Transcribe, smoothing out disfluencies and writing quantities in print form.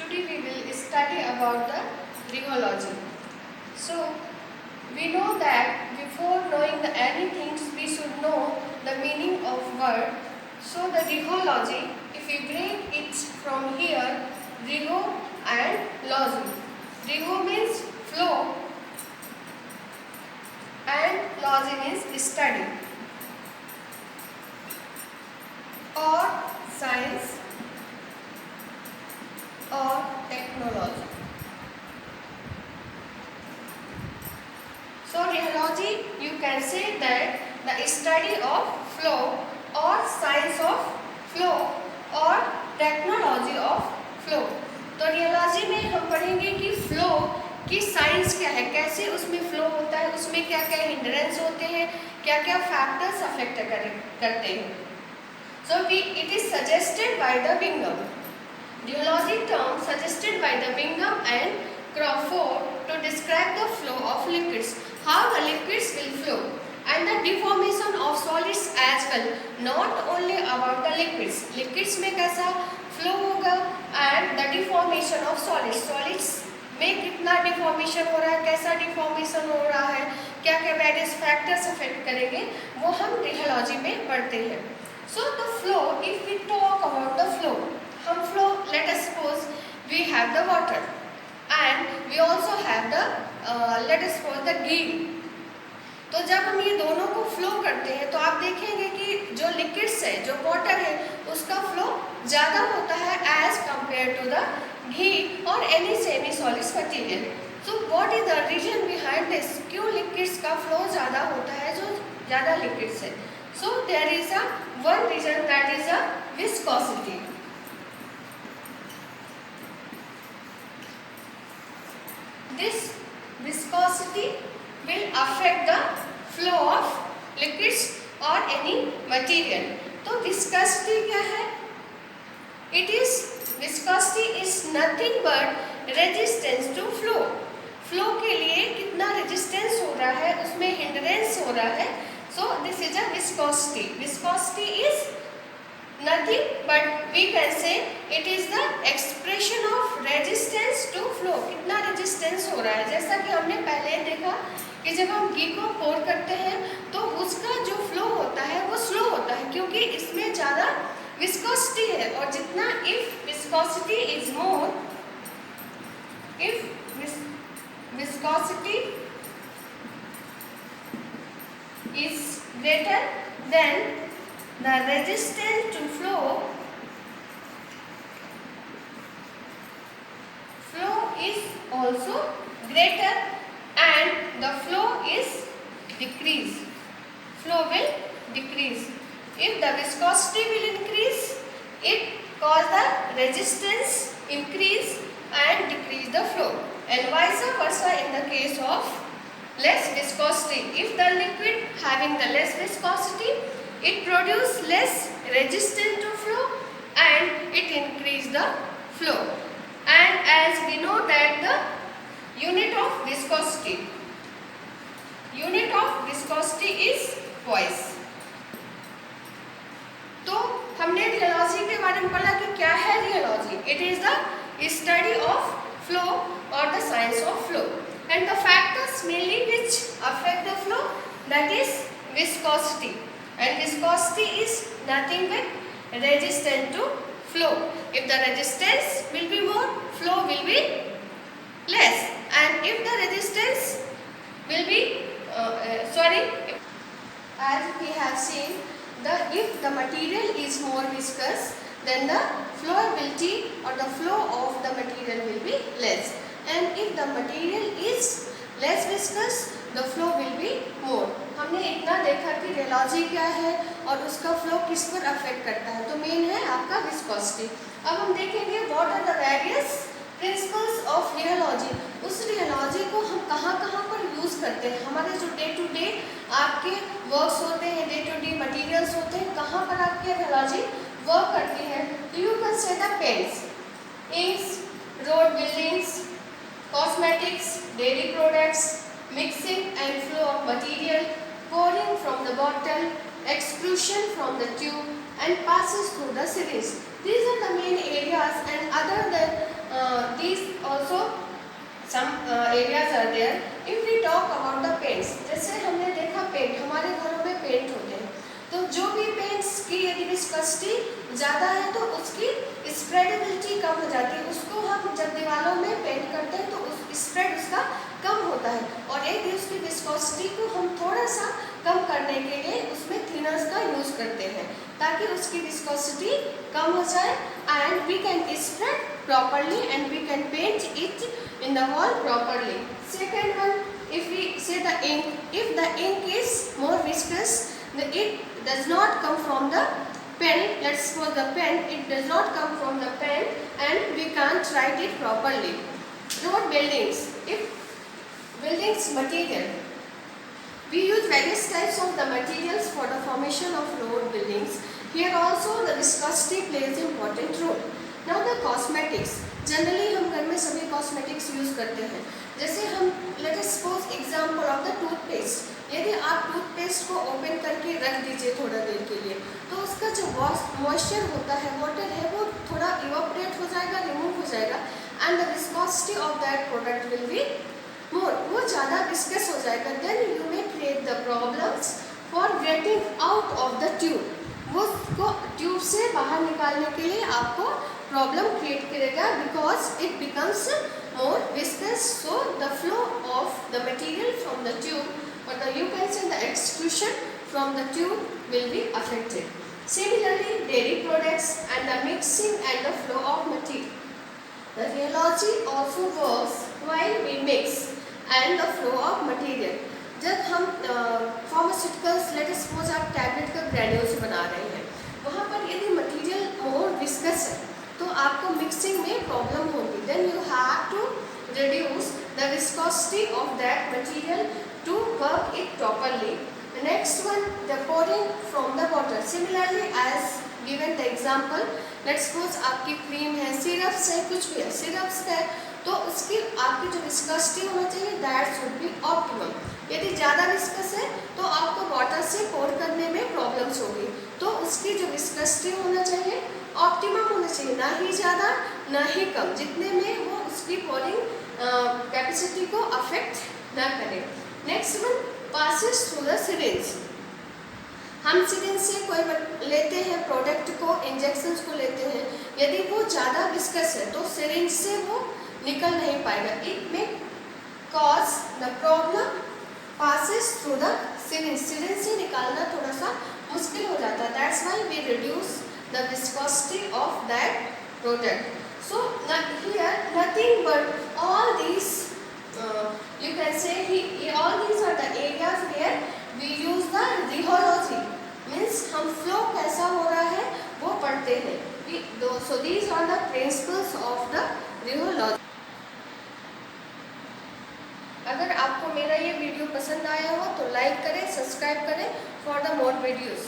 Today we will study about the rheology. So we know that before knowing anything we should know the meaning of word. So the rheology, if we break it from here, rheo and logy. Rheo means flow and logy means study or science or technology. So rheology, you can say that the study of flow or science of flow or technology of flow. तो rheology में हम पढ़ेंगे कि flow की science क्या है, कैसे उसमें फ्लो होता है, उसमें क्या क्या हिंड्रेंस होते हैं, क्या क्या फैक्टर्स अफेक्ट करते हैं. So it is suggested by the Bingham. Rheology term suggested by the Bingham and Crawford to describe the flow of liquids, how the liquids will flow, and the deformation of solids as well. Not only about the liquids, liquids में कैसा flow होगा and the deformation of solids, solids में कितना deformation हो रहा है, कैसा deformation हो रहा है, क्या क्या वेरियस फैक्टर्स अफेक्ट करेंगे, वो हम रियोलॉजी में पढ़ते हैं. So the flow, if we talk about the flow, हम flow, let us suppose we have the water and we also have the let us suppose the ghee. तो जब हम ये दोनों को फ्लो करते हैं तो आप देखेंगे कि जो लिक्विड्स है, जो वाटर है, उसका फ्लो ज़्यादा होता है as compare to the ghee और any semi solid material. So what is the reason behind this, क्यों लिक्विड्स का फ्लो ज़्यादा होता है जो ज़्यादा लिक्विड्स है. So there is a one reason, that is a viscosity. This viscosity will affect the flow of liquids or any material. तो viscosity क्या है? It is, viscosity is nothing but resistance to flow. Flow के लिए कितना resistance हो रहा है, उसमें hindrance हो रहा है. So this is a viscosity. Viscosity is nothing but we can say it is the expression of resistance to flow. कितना resistance हो रहा है, जैसा कि हमने पहले देखा कि जब हम घी को पोर करते हैं तो उसका जो फ्लो होता है वो स्लो होता है क्योंकि इसमें ज़्यादा विस्कोसिटी है. और जितना if viscosity is more, if viscosity is greater then the resistance to flow is also greater and the flow is decrease. Flow will decrease. If the viscosity will increase, it cause the resistance increase and decrease the flow, and vice versa in the case of less viscosity. If the liquid having the less viscosity, it produce less resistance to flow and it increase the flow. And as we know that the unit of viscosity is poise. तो हमने rheology के बारे में पढ़ा कि क्या है rheology. It is the study of flow और the science of flow. And the factors mainly which affect the flow, that is viscosity, and viscosity is nothing but resistance to flow. If the resistance will be more, flow will be less, and if the resistance will be as we have seen, if the material is more viscous, then the flowability or the flow of the material will be less. And if the material is less viscous, the flow will be more. हमने इतना देखा कि rheology क्या है और उसका flow किस पर अफेक्ट करता है. तो मेन है आपका विस्कोसिटी. अब हम देखेंगे what are the various principles of rheology. उस रियोलॉजी को हम कहाँ कहाँ पर यूज़ करते हैं. हमारे जो डे टू डे आपके वर्क्स होते हैं, डे टू डे मटीरियल्स होते हैं, कहाँ पर आपकी रियोलॉजी वर्क करती है. तो you can say the paints, inks, road buildings, cosmetics, dairy products, mixing and flow of material, pouring from the bottle, exclusion from the tube and passes through the syringe. These are the main areas, and other than also some areas are there. If we talk about the paints, जैसे हमने देखा paint, हमारे घरों में paint होते हैं, तो जो भी पेंट्स की यदि विस्कोसिटी ज़्यादा है तो उसकी स्प्रेडेबिलिटी कम हो जाती है। उसको हम जब दीवारों में पेंट करते हैं तो उस स्प्रेड उसका कम होता है, और एक उसकी विस्कोसिटी को हम थोड़ा सा कम करने के लिए उसमें थिनर्स का यूज़ करते हैं ताकि उसकी विस्कोसिटी कम हो जाए, and we can spread properly and we can paint it in the wall properly. Second one, if we say the ink, if the ink is more viscous, it does not come from the pen. Let's suppose the pen, it does not come from the pen and we can't write it properly. Road buildings, if buildings material, we use various types of the materials for the formation of road buildings. Here also the viscosity plays an important role. Now the cosmetics, generally हम घर में सभी cosmetics use करते हैं। जैसे हम late us suppose example of the toothpaste, यदि आप टूथपेस्ट को ओपन करके रख दीजिए थोड़ा देर के लिए, तो उसका जो मॉइस्चर होता है, वाटर है, वो थोड़ा इवापोरेट हो जाएगा, रिमूव हो जाएगा, and the viscosity of that product will be more, वो ज़्यादा विस्कस हो जाएगा। Then you may create the problems for getting out of the tube, वो उसको ट्यूब से बाहर निकालने के लिए आपको प्रॉब्लम क्रिएट करेगा, because it becomes more viscous, so the flow of the material from the tube और the you can say the exclusion from the tube will be affected. Similarly, dairy products and the mixing and the flow of material. The rheology also works while we mix and the flow of material. जब हम pharmaceuticals, late us suppose आप tablet का granules बना रहे हैं, वहाँ पर यदि मटेरियल मोर विस्कस है तो आपको मिक्सिंग में प्रॉब्लम होगी. Then you have to reduce the viscosity of that material to work it properly. Next one, the pouring from the water. Similarly as given the example, let's suppose आपकी cream है, syrups है, कुछ भी है, syrups है, तो उसकी आपकी जो विस्कोसिटी होना चाहिए दैट शुड बी ऑप्टिमम. यदि ज़्यादा विस्कस है तो आपको वाटर से पोर करने में प्रॉब्लम्स होगी, तो उसकी जो विस्कोसिटी होना चाहिए ऑप्टिमम होना चाहिए, ना ही ज़्यादा ना ही कम, जितने में वो उसकी पोरिंग कैपेसिटी को अफेक्ट ना करे. Next one, passes through the syringe. हम सिरिंज से कोई लेते हैं प्रोडक्ट को, इंजेक्शंस को लेते हैं, यदि वो ज़्यादा विस्कस है तो सिरिंज से वो निकल नहीं पाएगा. It may cause the problem passes through the syringe. Syringe से निकालना थोड़ा सा मुश्किल हो जाता है. That's why we reduce the viscosity of that product. So here nothing but all these you can say all these are the areas where we use the rheology. Means हम flow कैसा हो रहा है वो पढ़ते हैं. So these are the principles of the rheology. अगर आपको मेरा ये वीडियो पसंद आया हो तो लाइक करें, सब्सक्राइब करें फॉर द मोर वीडियोस.